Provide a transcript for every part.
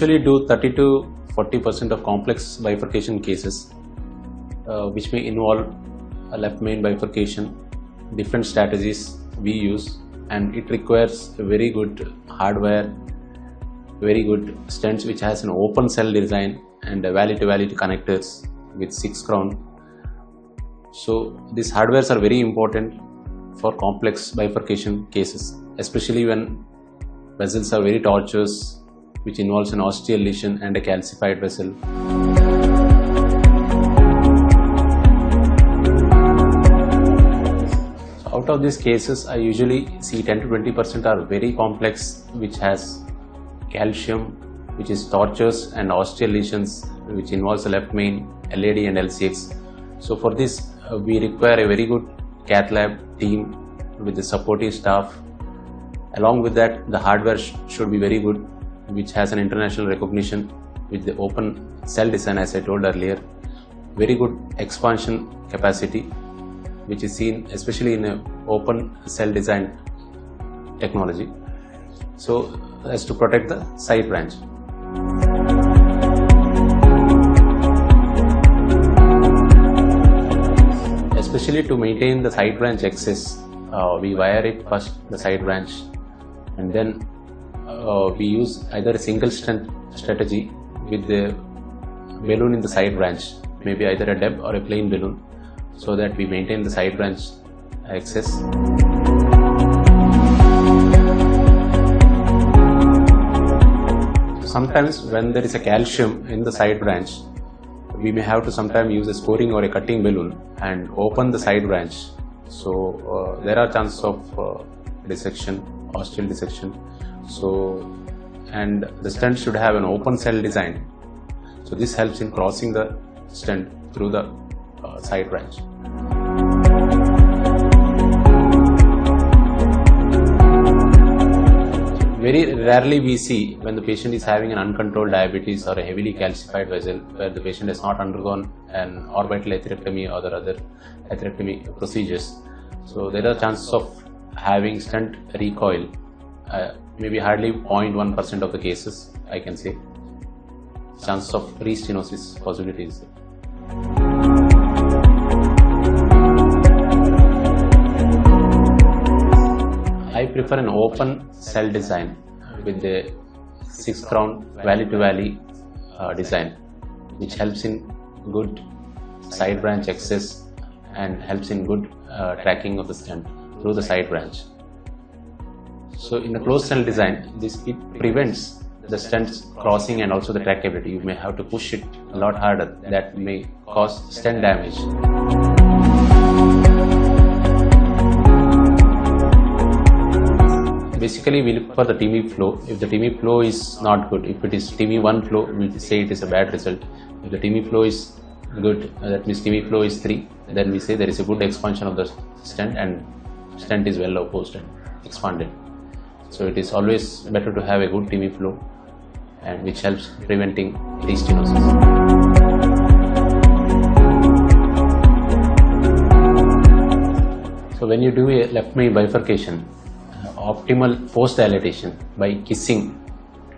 usually do 30 to 40% of complex bifurcation cases, which may involve a left main bifurcation. Different strategies we use, and it requires a very good hardware, very good stents which has an open cell design and valley-to-valley connectors with 6 crown. So these hardwares are very important for complex bifurcation cases, especially when vessels are very tortuous, which involves an ostial lesion and a calcified vessel. So out of these cases, I usually see 10 to 20% are very complex, which has calcium, which is tortuous, and ostial lesions, which involves the left main, LAD and LCX. So for this, we require a very good cath lab team with the supportive staff. Along with that, the hardware should be very good, which has an international recognition with the open cell design, as I told earlier. Very good expansion capacity, which is seen especially in an open cell design technology, so as to protect the side branch. Especially to maintain the side branch access, we wire it first, the side branch, and then we use either a single stent strategy with the balloon in the side branch, maybe either a DEB or a plain balloon, so that we maintain the side branch access. Sometimes when there is a calcium in the side branch, we may have to sometimes use a scoring or a cutting balloon and open the side branch. So there are chances of dissection, ostial dissection. And the stent should have an open cell design. So this helps in crossing the stent through the side branch. Very rarely we see when the patient is having an uncontrolled diabetes or a heavily calcified vessel where the patient has not undergone an orbital atherectomy or the other atherectomy procedures. So there are chances of having stent recoil, maybe hardly 0.1% of the cases, I can say. Chances of restenosis possibilities. I prefer an open cell design with the 6 crown valley-to-valley design, which helps in good side branch access and helps in good tracking of the stent through the side branch. So in a closed cell design, it prevents the stents crossing and also the trackability. You may have to push it a lot harder. That may cause stent damage. Basically, we look for the TME flow. If the TME flow is not good, if it is TME1 flow, we say it is a bad result. If the TME flow is good, that means TME flow is 3, then we say there is a good expansion of the stent and stent is well opposed and expanded. So it is always better to have a good TME flow, and which helps preventing restenosis. So when you do a left main bifurcation, optimal post dilatation by kissing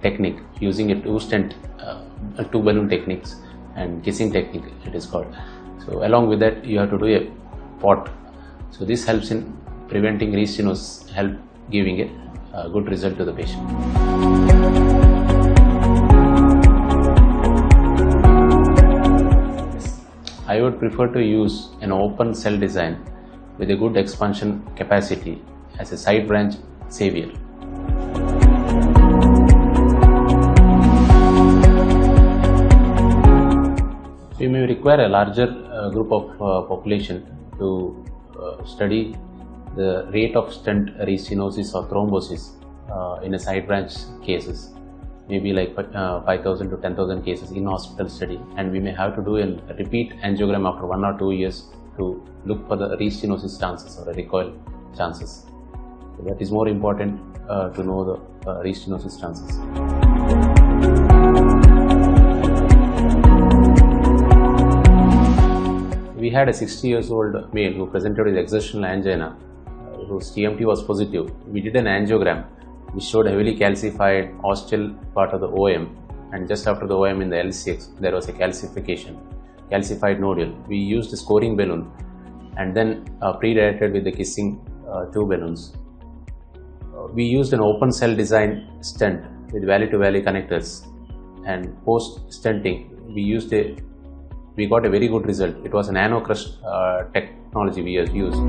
technique, using a two balloon techniques and kissing technique, it is called. So along with that, you have to do a pot. So this helps in preventing restenosis, help giving a good result to the patient. I would prefer to use an open cell design with a good expansion capacity as a side branch saviour. We may require a larger group of population to study the rate of stent restenosis or thrombosis in a side branch cases, maybe like 5,000 to 10,000 cases in hospital study, and we may have to do a repeat angiogram after 1 or 2 years to look for the restenosis chances or recoil chances. So that is more important to know the restenosis chances. We had a 60-year-old male who presented with exertional angina, whose TMT was positive. We did an angiogram which showed heavily calcified ostial part of the OM and just after the OM in the L6 there was a calcified nodule. We used a scoring balloon and then pre-dilated with the kissing two balloons. We used an open cell design stent with valley-to-valley connectors, and post stenting we got a very good result. It was a nano crust technology we used.